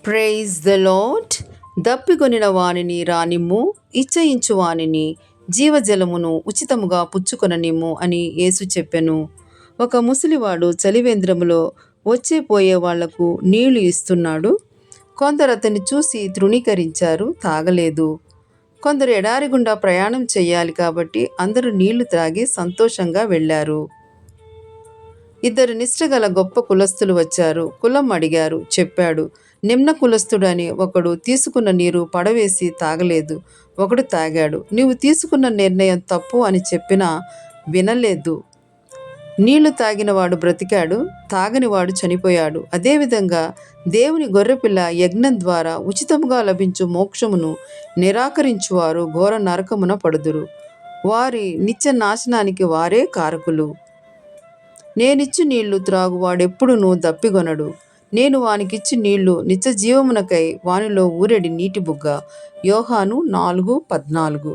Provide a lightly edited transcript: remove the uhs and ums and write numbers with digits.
Praise the lord. దప్పికొనిన వానిని రానిమ్ము, ఇచ్చయించు వానిని జీవజలమును ఉచితముగా పుచ్చుకొననిమ్ము అని యేసు చెప్పెను. ఒక ముసలివాడు చలివేంద్రములో వచ్చే పోయే వాళ్లకు నీళ్లు ఇస్తున్నాడు. కొందరు అతన్ని చూసి తృణీకరించారు, తాగలేదు. కొందరు ఎడారి గుండా ప్రయాణం చెయ్యాలి కాబట్టి అందరూ నీళ్లు త్రాగి సంతోషంగా వెళ్లారు. ఇద్దరు నిష్ఠగల గొప్ప కులస్తులు వచ్చారు. కులం అడిగారు. చెప్పాడు. నిమ్న కులస్తుడు అని ఒకడు తీసుకున్న నీరు పడవేసి తాగలేదు, ఒకడు తాగాడు. నీవు తీసుకున్న నిర్ణయం తప్పు అని చెప్పినా వినలేదు. నీళ్లు తాగినవాడు బ్రతికాడు, తాగనివాడు చనిపోయాడు. అదేవిధంగా దేవుని గొర్రెపిల్ల యజ్ఞం ద్వారా ఉచితముగా లభించు మోక్షమును నిరాకరించువారు ఘోర నరకమున పడుదురు. వారి నిత్య నాశనానికి వారే కారకులు. నేనిచ్చు నీళ్లు త్రాగువాడెప్పుడునూ దప్పిగొనడు. నేను వానికిచ్చి నీళ్లు నిత్య జీవమునకై వానిలో ఊరెడి నీటి బుగ్గ. యోహాను 4:14.